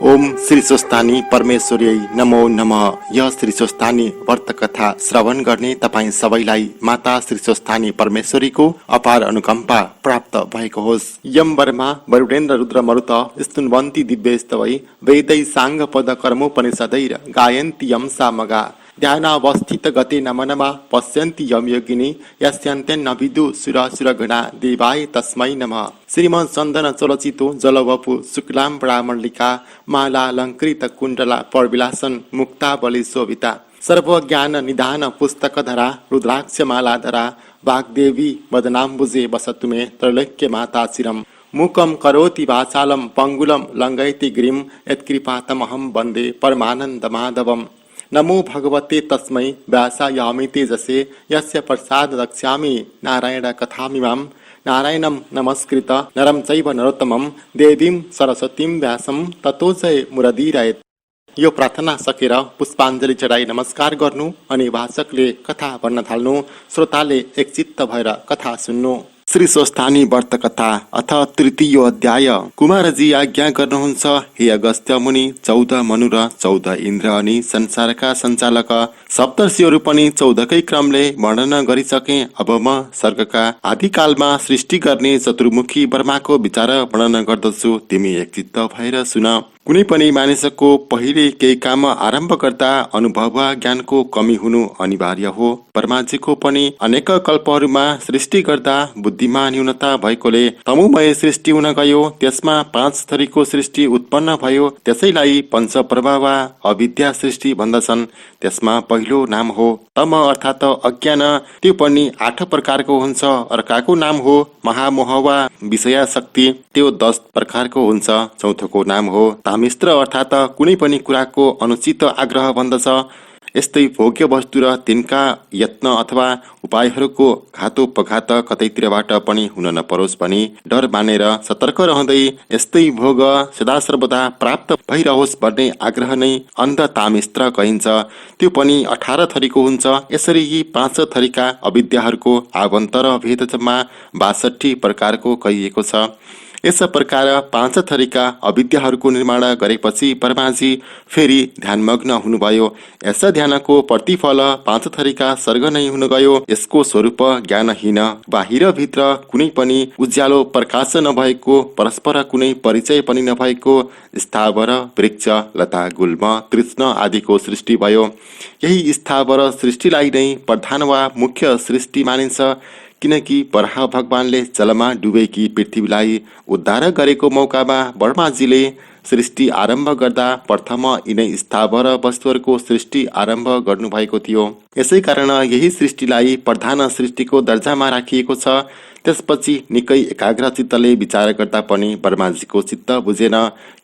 ओम श्री स्वस्थानी परमेश्वरी नमो नमः। यह श्री स्वस्थानी व्रत कथा श्रवण गर्ने तपाईं सबैलाई माता श्री स्वस्थानी परमेश्वरीको अपार अनुकम्पा प्राप्त भएको होस्। यम वर्मा वरुडेन्द्र रुद्र मरुत स्तुन्वन्ति दिव्यस्तवै वेदै साङ्ग पद कर्मोपनिषदैर गायन्ति यम सामगा ध्यानावस्थित गते नमनमा पश्यन्ति यम योगिनी यस्यन्त्यन्न विदु सुर सुरगणा देवाय तस्मै नमः। श्रीमन चन्दन चलचितो जलवपु शुक्लाम ब्राह्मणलिका मालालङ्कृत कुण्डला परविलासन मुक्ता बलि शोभिता सर्वज्ञान निधान पुस्तकधरा रुद्राक्ष मालाधरा वाग्देवी वदनाम्बुजे वसतु मे त्रैलोक्य माता चिरम् मूकं करोति वाचालं पंगुलं लङ्घयति गिरिं यत्कृपातमहं वन्दे परमानन्दमाधवम्। नमो भगवते तस्मै व्यासायामि तेजसे यस्य प्रसाद रक्ष्यामि नारायण कथामिमां नारायणं नमस्कृत नरं चैव नरोत्तमं देवीं सरस्वतीं व्यासं ततो जय मुरदीरयेत्। यो प्रार्थना सकेर पुष्पाञ्जली चढाई नमस्कार गर्नु अनि वाचकले कथा भन्न थाल्नु, श्रोताले एकचित्त भएर कथा सुन्नु। श्री स्वस्थानी व्रत कथा अथ तृतीय अध्याय। कुमारजी आज्ञा गर्नुहुन्छ, हे अगस्त्य मुनि, 14 मनु र 14 इन्द्र अनि संसारका सञ्चालक सप्तर्षिहरू पनि 14कै क्रमले वर्णन गरिसके। अब म सर्गका आदिकालमा सृष्टि गर्ने चतुर्मुखी ब्रह्माको विचार वर्णन गर्दछु, तिमी एकचित्त भएर सुन। कुनै पनि मानिसको पहिले केही काम आरम्भ गर्दा अनुभव ज्ञानको कमी हुनु अनिवार्य हो। ब्रह्माजीको पनि अनेक कल्पहरूमा सृष्टि गर्दा बुद्धिमा न्यूनता भएकोले तमोमय सृष्टि हुन गयो। त्यसमा 5 थरीको सृष्टि उत्पन्न भयो। त्यसैलाई पञ्चप्रभा वा अविद्या सृष्टि भन्दछन्। त्यसमा पहिलो नाम हो तम अर्थात् अज्ञान, त्यो पनि 8 प्रकारको हुन्छ। अर्काको नाम हो महामोह वा विषयाशक्ति, त्यो 10 प्रकारको हुन्छ। चौथोको नाम हो तामिस्त्र अर्थात् कुनै पनि कुराको अनुचित आग्रह भन्दछ। यस्तै भोग्य वस्तु र तिनका यत्न अथवा उपायहरूको घातोपघात कतैतिरबाट पनि हुन नपरोस् भनी डर मानेर सतर्क रहँदै यस्तै भोग सदासर्वदा प्राप्त भइरहोस् भन्ने आग्रह नै अन्ध तामिस्त्र कहिन्छ। त्यो पनि 18 थरीको हुन्छ। यसरी यी 5 थरीका अविद्याहरूको आभन्तर भेद जम्मा 62 प्रकारको कहिएको छ। यस प्रकार 5 थरीका अविद्याहरूको निर्माण गरेपछि ब्रह्माजी फेरि ध्यानमग्न हुनुभयो। यस ध्यानको प्रतिफल 5 थरीका सर्ग नै हुन गयो। यसको स्वरूप ज्ञानहीन, बाहिर भित्र कुनै पनि उज्यालो प्रकाश नभएको, परस्पर कुनै परिचय पनि नभएको स्थावर वृक्ष लता गुल्म तृष्ण आदिको सृष्टि भयो। यही स्थावर सृष्टिलाई नै प्रधान वा मुख्य सृष्टि मानिन्छ, किनकि बराह भगवानले जलमा डुबेकी पृथ्वीलाई उद्धार गरेको मौकामा ब्रह्माजीले सृष्टि आरम्भ गर्दा प्रथम यिनै स्थावर वस्तुहरूको सृष्टि आरम्भ गर्नुभएको थियो। यसै कारण यही सृष्टिलाई प्रधान सृष्टिको दर्जामा राखिएको छ। त्यसपछि निकै एकाग्र चित्तले विचार गर्दा पनि ब्रह्माजीको चित्त बुझेन,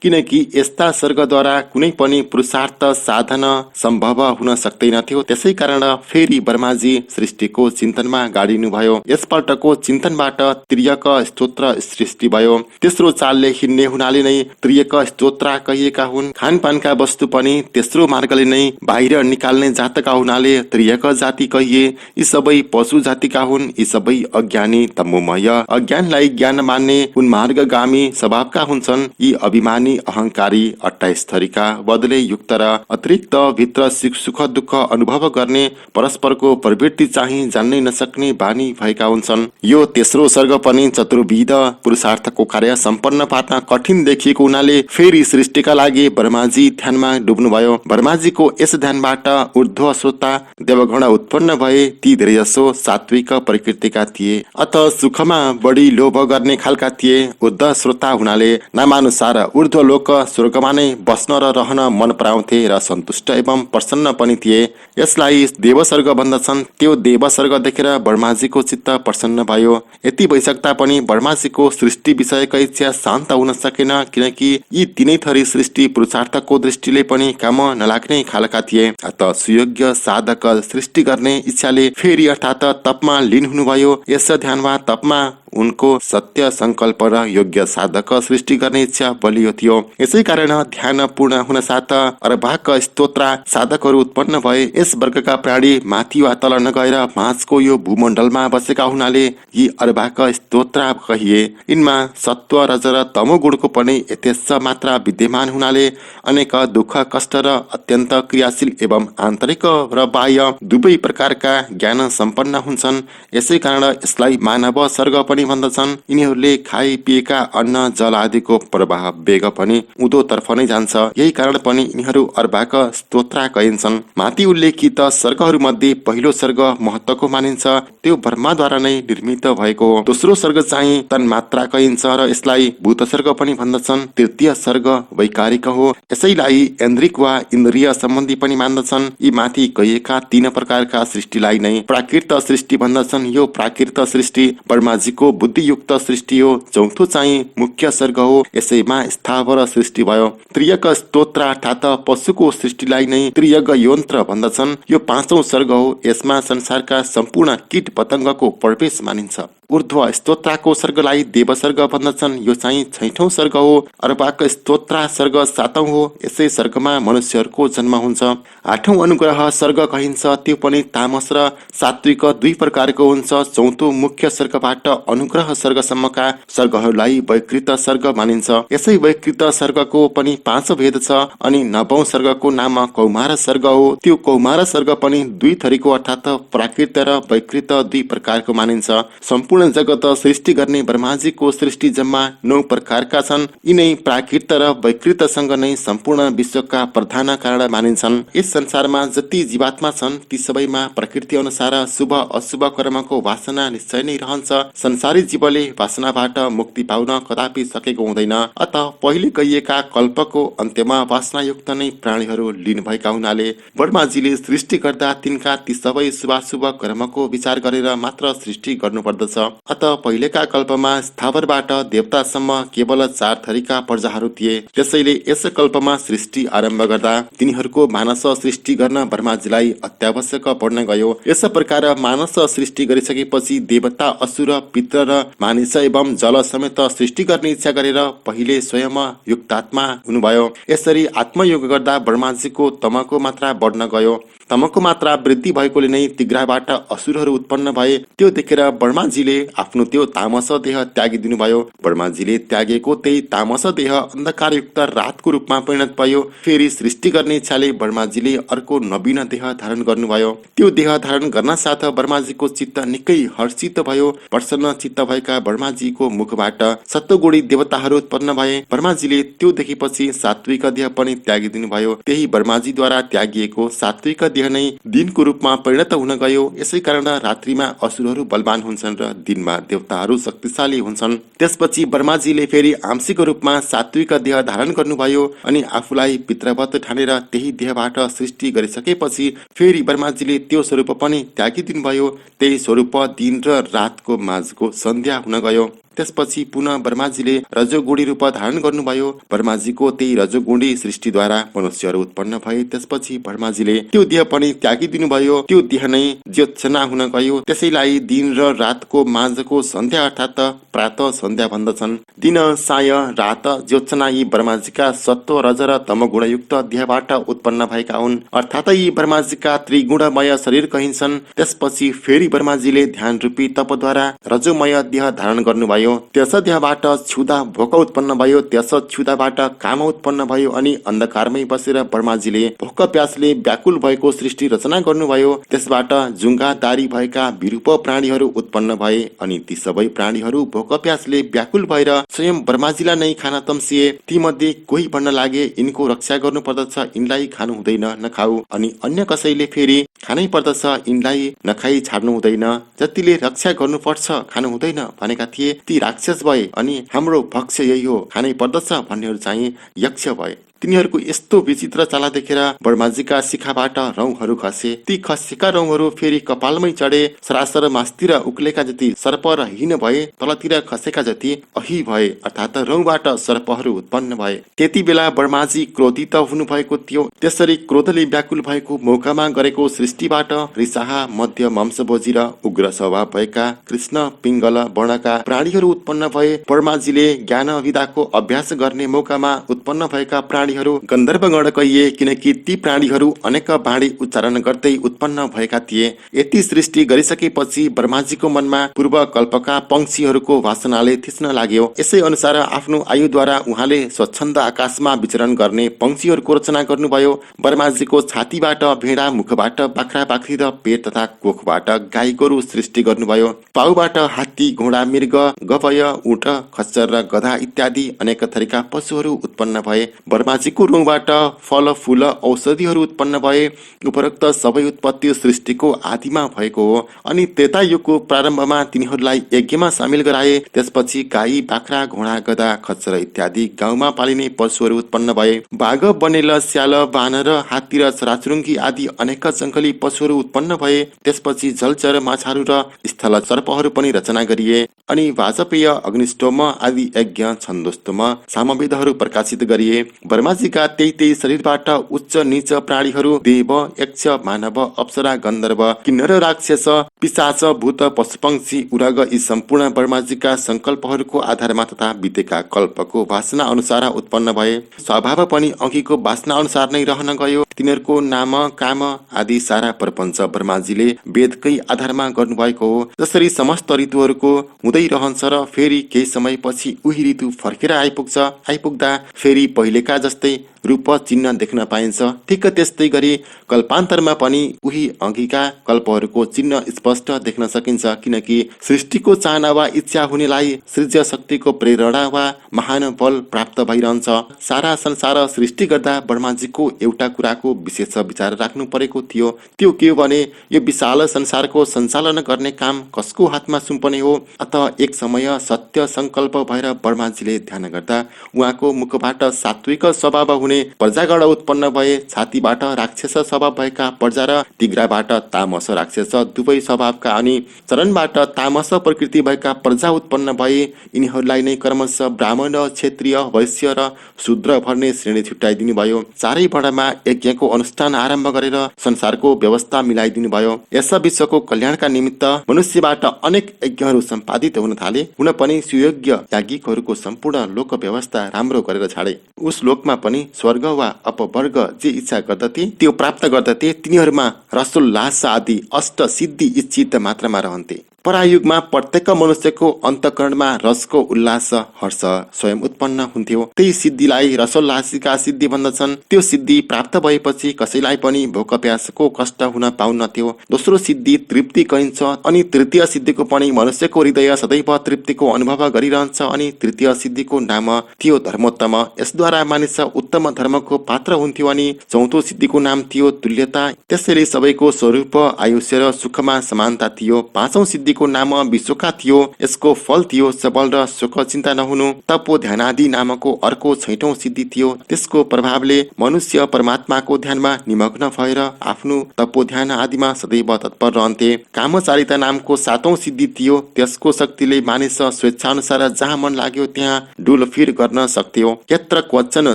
किनकि यस्ता सर्गद्वारा कुनै पनि पुरुषार्थ साधन सम्भव हुन सक्दैनथ्यो। त्यसै कारण फेरि ब्रह्माजी सृष्टिको चिन्तनमा गाडिनुभयो। यसपल्टको चिन्तनबाट त्रियक स्तोत्र सृष्टि भयो। तेस्रो चालले हिँड्ने हुनाले नै त्रियक स्तोत्र कहिएका हुन्। खानपानका वस्तु पनि तेस्रो मार्गले नै बाहिर निकाल्ने जातका हुनाले त्रियक जाति कहिए। यी सबै पशु जातिका हुन्। यी सबै अज्ञानी तमोमय, अज्ञानलाई ज्ञान मान्ने उन्मार्गगामी स्वभावका हुन्छन्। यी अभिमानी अहंकारी 28 थरीका बदले युक्त र अतिरिक्त भित्र सुख दुःख अनुभव गर्ने परस्परको प्रवृत्ति चाहिँ जान्नै नसक्ने बानी भएका हुन्छन्। यो तेस्रो सर्ग पनि चतुर्विध पुरुषार्थको कार्य सम्पन्न पार्न कठिन देखिएको हुनाले फेरि सृष्टिका लागि ब्रह्माजी ध्यानमा डुब्नुभयो। ब्रह्माजीको यस ध्यानबाट ऊर्ध्व श्रोता देवगण उत्पन्न भए। ती धेरैजसो सात्विक प्रकृतिका थिए, अत सुखमा बढी लोभ गर्ने खालका थिए। ऊर्ध्व श्रोता हुनाले नामानुसार ऊर्ध्व लोक स्वर्गमा नै बस्न र रहन मन पराउँथे र सन्तुष्ट एवं प्रसन्न पनि थिए। यसलाई देवसर्ग भन्दछन्। त्यो देवसर्ग देखेर ब्रह्माजीको चित्त प्रसन्न भयो। यति भइसक्दा पनि ब्रह्माजीको सृष्टि विषयको इच्छा शान्त हुन सकेन, किनकि यी 3 थरी सृष्टि पुरुषार्थको दृष्टिले पनि काम नलाग्ने खालका थिए। अत सुयोग्य साधक सृष्टि गर्ने इच्छाले फेरि अर्थात् तपमा लीन हुनुभयो। यस ध्यानमा तपमा उनको सत्य संकल्प र योग्य साधक सृष्टि गर्ने इच्छा बलियो थियो। यसै कारण ध्यान पूर्ण हुन साथ अर्वाक स्तोत्र साधकहरू उत्पन्न भए। यस वर्गका प्राणी माथि वा तल नगएर भाँचको यो भूमण्डलमा बसेका हुनाले यी अर्वाक स्तोत्र कहिए। यिनमा सत्व रज र तमो गुणको पनि यथेच्छ मात्रा विद्यमान हुनाले अनेक दुःख कष्ट र अत्यन्त क्रियाशील एवं आन्तरिक र बाह्य दुवै प्रकारका ज्ञान सम्पन्न हुन्छन्। यसै कारण यसलाई मानव सर्ग पनि भन्दछन्। यिनीहरूले खाइ पिएका अन्न जल आदिको प्रवाह वेग पनि उँधोतर्फ नै जान्छ। यही कारण पनि यिनीहरू अर्वाक स्तोत्र कहिन्छन्। माथि उल्लेखित सर्गहरू मध्ये पहिलो सर्ग महत्त्वको मानिन्छ। त्यो ब्रह्माद्वारा नै निर्मित भएको हो। दोस्रो सर्ग चाहिँ तन्मात्रा कहिन्छ र यसलाई भूत सर्ग पनि भन्दछन्। तृतीय सर्ग वैकारिक हो। यसैलाई ऐन्द्रिक वा इन्द्रिय सम्बन्धी पनि मान्दछन्। यी माथि कहिएका 3 प्रकारका सृष्टिलाई नै प्राकृत सृष्टि भन्दछन्। यो प्राकृत सृष्टि ब्रह्माजीको बुद्धियुक्त सृष्टि हो। चौथो चाहिँ मुख्य सर्ग हो। यसैमा स्थावर सृष्टि भयो। त्रियक स्तोत्र अर्थात् पशुको सृष्टिलाई नै त्रियग यन्त्र भन्दछन्। यो 5औं सर्ग हो। यसमा संसारका सम्पूर्ण कीट पतङ्गको प्रवेश मानिन्छ। ऊर्ध्व स्तोत्रको सर्गलाई देव सर्ग भन्दछन्। यो चाहिँ 6औं सर्ग हो। अर्वाक स्तोत्र सर्ग 7औं हो। यसै सर्गमा मनुष्यहरूको जन्म हुन्छ। 8औं अनुग्रह सर्ग कहिन्छ। त्यो पनि तामस र सात्विक 2 प्रकारको हुन्छ। 4औं मुख्य सर्गबाट अनुग्रह सर्गसम्मका सर्गहरूलाई वैकृत सर्ग मानिन्छ। यसै वैकृत सर्गको पनि 5 भेद छ। अनि 9औं सर्गको नाम कौमार सर्ग हो। त्यो कौमार सर्ग पनि 2 थरीको अर्थात् प्राकृत र वैकृत 2 प्रकारको मानिन्छ। सम्पूर्ण जगत सृष्टि गर्ने ब्रह्माजीको सृष्टि जम्मा 9 प्रकारका छन्। यिनै प्राकृत र वैकृतसँग नै सम्पूर्ण विश्वका प्रधान कारण मानिन्छन्। यस संसारमा जति जीवात्मा छन् ती सबैमा प्रकृति अनुसार शुभ अशुभ कर्मको वासना निश्चय नै रहन्छ। संसारी जीवले वासनाबाट मुक्ति पाउन कदापि सकेको हुँदैन। अत पहिले गइएका कल्पको अन्त्यमा वासनायुक्त नै प्राणीहरू लीन भएका हुनाले ब्रह्माजीले सृष्टि गर्दा तिनका ती सबै शुभाशुभ कर्मको विचार गरेर मात्र सृष्टि गर्नुपर्दछ। अत पहिलेका कल्पमा स्थावरबाट देवतासम्म केवल 4 थरीका प्रजाहरू थिए। त्यसैले यस कल्पमा सृष्टि आरम्भ गर्दा तिनीहरूको मानस सृष्टि गर्न ब्रह्माजीलाई अत्यावश्यक पर्न गयो। यस प्रकार मानस सृष्टि गरिसकेपछि देवता असुर पित्र र मानिस एवं जल समेत सृष्टि गर्ने इच्छा गरेर पहिले स्वयं युक्तात्मा हुनुभयो। यसरी आत्मयोग गर्दा ब्रह्माजीको तमको मात्रा बढ्न गयो। तमको मात्रा वृद्धि भएकोले नै तिग्राबाट असुरहरू उत्पन्न भए। त्यो देखेर ब्रह्माजीले आफ्नो त्यो तामस देह त्यागिदिनु भयो। ब्रह्माजीले त्यागेको त्यही तामस देह अन्धकारयुक्त रातको रूपमा परिणत भयो। फेरि सृष्टि गर्ने इच्छाले ब्रह्माजीले अर्को नवीन देह धारण गर्नुभयो। त्यो देह धारण गर्न साथ ब्रह्माजीको चित्त निकै हर्षित भयो। प्रसन्न चित्त भएका ब्रह्माजीको मुखबाट सत्वगुणी देवताहरू उत्पन्न भए। ब्रह्माजीले त्यो देखेपछि सात्विक देह पनि त्यागिदिनु भयो। त्यही ब्रह्माजीद्वारा त्यागिएको सात्विक देह नै दिनको रूपमा परिणत हुन गयो। यसै कारण रात्रिमा असुरहरू बलवान हुन्छन् र दिनमा देवताहरू शक्तिशाली हुन्छन्। त्यसपछि ब्रह्माजीले फेरि आंशिक रूपमा सात्विक देह धारण गर्नुभयो अनि आफूलाई पितृवत ठानेर त्यही देहबाट सृष्टि गरिसकेपछि फेरि ब्रह्माजीले त्यो स्वरूप पनि त्यागिदिनु भयो। त्यही स्वरूप दिन र रातको माझको सन्ध्या हुन गयो। त्यसपछि पुनः ब्रह्माजीले रजोगुणी रूप धारण गर्नुभयो। ब्रह्माजीको त्यही रजोगुणी सृष्टिद्वारा मनुष्यहरू उत्पन्न भए। त्यसपछि ब्रह्माजीले त्यो देह पनि त्यागिदिनु भयो। त्यो देह नै ज्योत्सना हुन गयो। त्यसैलाई दिन र रातको माझको सन्ध्या अर्थात् प्रातः सन्ध्या भन्दछन्। दिन साय रात ज्योत्सना यी ब्रह्माजीका सत्व रज र तमगुणयुक्त देहबाट उत्पन्न भएका हुन्। अर्थात् यी ब्रह्माजीका त्रिगुणमय शरीर कहिन्छन्। त्यसपछि फेरि ब्रह्माजीले ध्यान रूपी तपद्वारा रजोमय देह धारण गर्नुभयो। त्यस देहबाट क्षुधा भोक उत्पन्न भयो। त्यस क्षुधाबाट काम उत्पन्न भयो अनि अन्धकारमै बसेर ब्रह्माजीले भोक प्यासले व्याकुल भएको सृष्टि रचना गर्नुभयो। त्यसबाट जुङ्गादारी भएका विरूप प्राणीहरू उत्पन्न भए अनि ती सबै प्राणीहरू भोक प्यासले व्याकुल भएर स्वयं ब्रह्माजीलाई नै खान तम्सिए। ती मध्ये कोही भन्न लागे यिनको रक्षा गर्नु पर्दछ, यिनलाई खानु हुँदैन, नखाऊ। अनि अन्य कसैले फेरि खानै पर्दछ, यिनलाई नखाई छाड्नु हुँदैन। जतिले रक्षा गर्नुपर्छ खानु हुँदैन भनेका थिए ती राक्षस भए अनि हाम्रो भक्ष्य यही हो, खानै पर्दछ भन्नेहरू चाहिँ यक्ष भए। तिनीहरूको यस्तो विचित्र चाला देखेर ब्रह्माजीका शिखाबाट रौँहरू खसे। ती खसेका रौँहरू फेरि कपालमै चढे। सरासर मास्तिर उक्लेका जति सर्प र हिन भए, तलतिर खसेका जति अही भए, अर्थात् रौँबाट सर्पहरू उत्पन्न भए। त्यति बेला ब्रह्माजी क्रोधित हुनुभएको थियो। त्यसरी क्रोधले व्याकुल भएको मौकामा गरेको सृष्टिबाट रिसाहा, मध्य मांसभोजी र उग्र स्वभाव भएका कृष्ण पिङ्गल वर्णका प्राणीहरू उत्पन्न भए। ब्रह्माजीले ज्ञान विद्याको अभ्यास गर्ने मौकामा उत्पन्न भएका प्राणीहरू गन्धर्वगण कहिए, किनकि ती प्राणीहरू अनेक वाणी उच्चारण गर्दै उत्पन्न भएका थिए। यति सृष्टि गरिसकेपछि ब्रह्माजीको मनमा पूर्व कल्पका पंक्षीहरूको वासनाले थिच्न लाग्यो। यसै अनुसार आफ्नो आयुद्वारा उहाँले स्वच्छन्द आकाशमा विचरण गर्ने पंक्षीहरूको रचना गर्नुभयो। ब्रह्माजीको छातीबाट भेडा, मुखबाट बाख्रा, बाख्री र पेट तथा कोखबाट गाई गोरु सृष्टि गर्नुभयो। पाउबाट हात्ती, घोडा, मृग, गवय, ऊँट, खच्चर र गधा इत्यादि अनेक थरीका पशुहरू उत्पन्न भए। ब्रह्माजीको रौँबाट फल, फूल, औषधिहरू उत्पन्न भए। उपरोक्त सबै उत्पत्ति सृष्टिको आदिमा भएको हो। अनि त्रेता युगको प्रारम्भमा तिनीहरूलाई यज्ञमा सामेल गराए। त्यसपछि गाई, बाख्रा, घोडा, गधा, खच्चर इत्यादि गाउँमा पालिने पशुहरू उत्पन्न भए। बाघ, बनेल, स्याल, बानर, हात्ती र चराचुरुङ्गी आदि अनेक जङ्गली पशुहरू उत्पन्न भए। त्यसपछि जलचर, माछाहरू र स्थल सर्पहरू पनि रचना गरिए। अनि वाजपेय, अग्निष्टोम आदि यज्ञ, छन्दोस्तोम, सामवेदहरू प्रकाशित गरिए। ब्रह्माजीका त्यही शरीरबाट उच्च नीच प्राणीहरू, देव, यक्ष, मानव, अप्सरा, गन्धर्व, किन्नर, राक्षस, पिशाच, भूत, पशुपक्षी, उरग यी सम्पूर्ण ब्रह्माजीका संकल्पहरूको आधारमा तथा बितेका कल्पको वासना अनुसार उत्पन्न भए। स्वभाव पनि अघिको वासना अनुसार नै रहन गयो। तिनीहरूको नाम, काम आदि सारा प्रपञ्च ब्रह्माजीले वेदकै आधारमा गर्नुभएको हो। जसरी समस्त ऋतुहरूको हुँदै रहन्छ र फेरि केही समयपछि उही ऋतु फर्केर आइपुग्दा फेरि पहिलेका जस्तै रूप चिन्ह देख्न पाइन्छ। ठिक्क त्यस्तै गरी कल्पान्तरमा पनि उही अघिका कल्पहरूको चिन्ह स्पष्ट देख्न सकिन्छ, किनकि सृष्टिको चाहना वा इच्छा हुनेलाई सृज्य शक्तिको प्रेरणा वा महान बल प्राप्त भइरहन्छ। सारा संसार सृष्टि गर्दा ब्रह्माजीको एउटा कुराको विशेष विचार राख्नु परेको थियो। त्यो के हो भने यो विशाल संसारको सञ्चालन गर्ने काम कसको हातमा सुम्पने हो। अतः एक समय सत्य संकल्प भएर ब्रह्माजीले ध्यान गर्दा उहाँको मुखबाट सात्विक स्वभाव हुने प्रजागण उत्पन्न भए। छातीबाट राक्षस स्वभाव भएका प्रजा र तिग्राबाट तामस राक्षस दुवै स्वभावका अनि चरणबाट तामस प्रकृति भएका प्रजा उत्पन्न भए। यिनीहरूलाई नै क्रमशः ब्राह्मण, क्षत्रिय, वैश्य र शूद्र भर्ने श्रेणी छुट्याइदिनु भयो। चारै वर्णमा यज्ञको अनुष्ठान आरम्भ गरेर संसारको व्यवस्था मिलाइदिनु भयो। यस विश्वको कल्याणका निमित्त मनुष्यबाट अनेक यज्ञहरू सम्पादित हुन थाले। हुन पनि सुयोग्य याज्ञिकहरूको सम्पूर्ण लोक व्यवस्था राम्रो गरेर छाडे। उस लोकमा पनि स्वर्ग वा अपवर्ग जे इच्छा गर्दथे त्यो प्राप्त गर्दथे। तिनीहरूमा रसोल्लास आदि अष्ट सिद्धि इच्छित मात्रामा रहन्थे। परायुगमा प्रत्येक मनुष्यको अन्तःकरणमा रसको उल्लास, हर्ष स्वयं उत्पन्न हुन्थ्यो। त्यही सिद्धिलाई रसोल्लासिका सिद्धि भन्दछन्। त्यो सिद्धि प्राप्त भएपछि कसैलाई पनि भोक प्यासको कष्ट हुन पाउन्नथ्यो। दोस्रो सिद्धि तृप्ति कहिन्छ। अनि तृतीय सिद्धिको पनि मनुष्यको हृदय सदैव तृप्तिको अनुभव गरिरहन्छ। अनि तृतीय सिद्धिको नाम थियो धर्मोत्तम। यसद्वारा मानिस उत्तम धर्मको पात्र हुन्थ्यो। अनि चौथो सिद्धिको नाम थियो तुल्यता। त्यसैले सबैको स्वरूप, आयुष्य र सुखमा समानता थियो। पाँचौं सिद्धि को नाम विश्वका थियो। यसको फल थियो सबल र सुख चिन्ता नहुनु। तपो ध्यानादि नामको अर्को छैटौं सिद्धि थियो। त्यसको प्रभावले मनुष्य परमात्माको ध्यानमा निमग्न भएर आफ्नो तपो ध्यान आदिमा सदैव तत्पर रहन्थे। कामचारिता नामको सातौं सिद्धि थियो। त्यसको शक्तिले मानिस स्वेच्छा अनुसार जहाँ मन लाग्यो त्यहाँ डुलफिर गर्न सक्थ्यो। यत्र क्वचन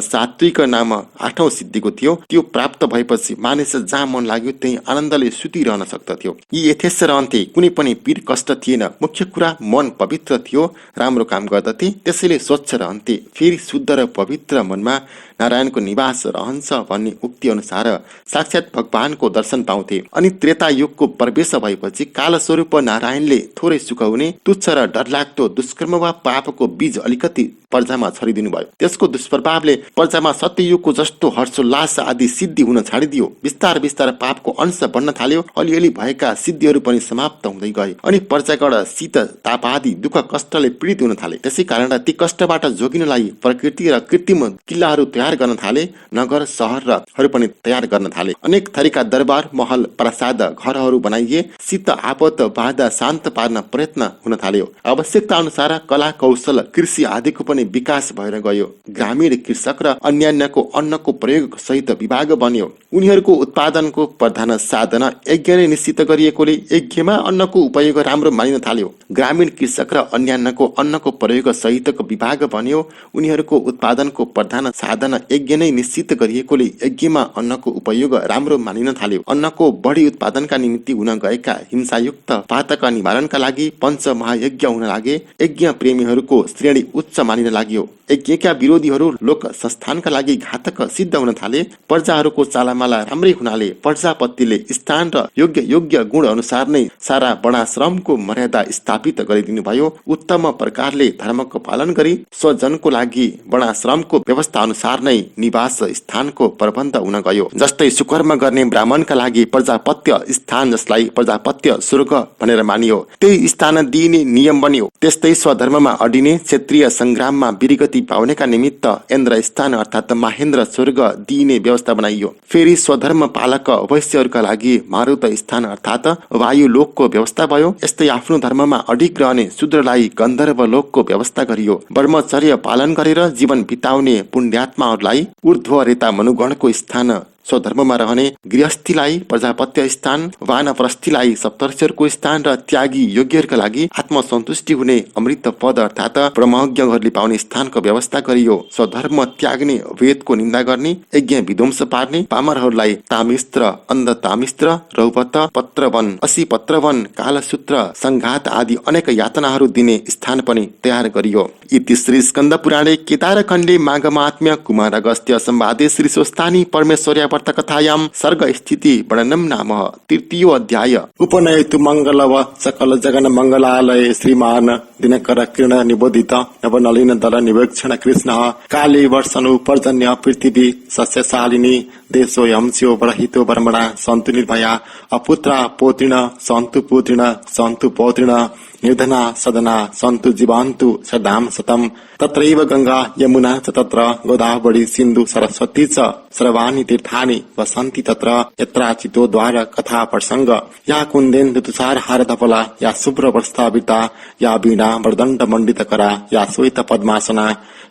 सात्विक नाम आठौं सिद्धिको थियो। त्यो प्राप्त भएपछि मानिस जहाँ मन लाग्यो त्यही आनन्दले सुतिरहन सक्दथ्यो। यी यथेष्ट रहन्थे। कुनै पनि पीड कष्ट थिएन। मुख्य कुरा मन पवित्र थियो, राम्रो काम गर्दथे, त्यसैले स्वच्छ रहन्थे। फेरि शुद्ध र पवित्र मनमा नारायणको निवास रहन्छ भन्ने उक्ति अनुसार साक्षात भगवानको दर्शन पाउँथे। अनि त्रेता युगको प्रवेश भएपछि कालस्वरूप नारायणले थोरै सुख हुने, तुच्छ र डरलाग्दो दुष्कर्म वा पापको बीज अलिकति प्रजामा छरिदिनु भयो। त्यसको दुष्प्रभावले प्रजामा सत्ययुगको जस्तो हर्षोल्लास आदि सिद्धि हुन छाडिदियो। बिस्तार बिस्तार पापको अंश बढ्न थाल्यो। अलिअलि भएका सिद्धिहरू पनि समाप्त हुँदै गए। अनि प्रजागण शीत ताप आदि दुःख कष्टले पीडित हुन थाले। त्यसै कारण ती कष्टबाट जोगिनलाई प्रकृति र कृत्रिम किल्लाहरू तयार गर्न थाले। नगर सहरहरू पनि तयार गर्न थाले। अनेक थरीका दरबार महल प्रासाद घरहरू बनाइए। शीत आपत बाधा शान्त पार्न प्रयत्न हुन थाल्यो। आवश्यकता अनुसार कला कौशल कृषि आदिको पनि विकास भएर गयो। ग्रामीण कृषक र अन्यान्यको अन्नको प्रयोग सहित विभाग बन्यो। उनीहरूको उत्पादनको प्रधान साधन यज्ञ नै निश्चित गरिएकोले यज्ञमा अन्नको उपयोग राम्रो मानिन थाल्यो। ग्रामीण कृषक र अन्यान्यको अन्नको प्रयोग सहितको विभाग बन्यो। उनीहरूको उत्पादनको प्रधान साधन यज्ञ नै निश्चित गरिएकोले यज्ञमा अन्नको उपयोग राम्रो मानिन थाल्यो। अन्नको बढी उत्पादनका निम्ति हुन गएका हिंसायुक्त पातक निवारणका लागि पञ्च महायज्ञ हुन लागे। यज्ञ प्रेमीहरूको श्रेणी उच्च मानिन लाग्यो। यज्ञका विरोधीहरू लोक संस्थानका लागि घातक सिद्ध हुन थाले। प्रजाहरूको चालामाला राम्रै हुनाले प्रजापतिले स्थान र योग्य गुण अनुसार नै सारा वर्णाश्रमको मर्यादा स्थापित गरिदिनु भयो। उत्तम प्रकारले धर्मको पालन गरी स्वजनको लागि वर्णाश्रमको व्यवस्था अनुसार नै निवास स्थानको प्रबन्ध हुन गयो। जस्तै सुकर्म गर्ने ब्राह्मणका लागि प्रजापत्य स्थान, जसलाई प्रजापत्य स्वर्ग भनेर मानियो, त्यही स्थान दिइने नियम बन्यो। त्यस्तै स्वधर्ममा अडिने क्षेत्रीय संग्राममा वीरगति पाउनेका निमित्त इन्द्र स्थान अर्थात् महेन्द्र स्वर्ग दिइने व्यवस्था बनाइयो। फेरि स्वधर्म पालक वैश्यहरूका लागि मारुत स्थान अर्थात् वायु लोकको व्यवस्था भयो। यस्तै आफ्नो धर्ममा अडिग रहने शूद्रलाई गन्धर्व लोकको व्यवस्था गरियो। ब्रह्मचर्य पालन गरेर जीवन बिताउने पुण्यात्माहरूलाई ऊर्ध्वरेता मनुगणको स्थान, स्वधर्ममा रहने गृहस्थीलाई प्रजापत्य स्थान, वानप्रस्थीलाई सप्तर्षिहरूको स्थान र त्यागी योग्यहरूका लागि आत्मसन्तुष्टि हुने अमृत पद अर्थात् ब्रह्मज्ञहरूले पाउने स्थानको व्यवस्था गरियो। स्वधर्म त्याग्ने, वेदको निन्दा गर्ने, यज्ञ विध्वंस पार्ने पामरहरूलाई तामिस्त्र, अन्ध तामिस्त्र, रौपत, पत्रवन, असी पत्रवन, कालसूत्र, संघात आदि अनेक यातनाहरू दिने स्थान पनि तयार गरियो। इति श्री स्कन्द पुराणे केदारखण्डे माघमात्म्य कुमार अगस्त्य संवादे श्री स्वस्थानी परमेश्वर्या कथायां सर्ग स्थिति वर्णनम नाम तृतीयो अध्याय। उपनयतु मंगलव सकल जगन मंगलालय श्रीमान दिनकर किरण निबोधित नवनलिन दल निवेक्षण कृष्ण काले वर्षनु पर्जन्य पृथ्वी सस्यशालिनी देशोऽयं स्यो बरहितो ब्रह्मणा सन्तु निर्भया अपुत्रा पौत्रिण सन्तु पुत्रिण सन्तु पौत्रिण निर्धना सदना सन्तु जीवान्तु सदाम सतम तत्रैव गंगा यमुना च तत्र गोदावरी सिन्धु सरस्वती च सर्वाणि तीर्थानि वसन्ति तत्र यत्राचितो द्वार कथा प्रसंग या कुन्देन्दु तुषार हार धपला या शुभ्र प्रस्ताविता या वीणा वरदण्ड मंडितकरा या श्वेत पद्मासना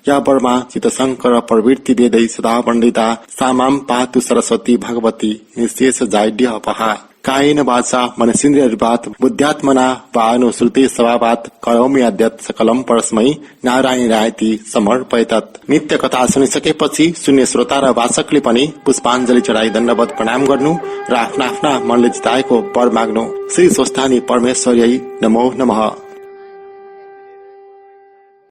या वर्मा चितशंकर प्रवृत्ति वेदै सदा पंडिता सामाम पातु सरस्वती भगवती निशेष जाड्य अपहा कायेन वाचा मनसेन्द्रियर्वात् बुद्ध्यात्मना वानुश्रुते स्वभावात् करोमि अद्यत् सकलम परस्मै नारायणायति समर्पयेतत्। नित्य कथा सुनिसकेपछि सुन्ने श्रोता र वाचकले पनि पुष्पाञ्जली चढाई दण्डवत प्रणाम गर्नु र आफ्ना आफ्ना मनले जिताएको वर माग्नु। श्री स्वस्थानी परमेश्वर्यै नमो नमः।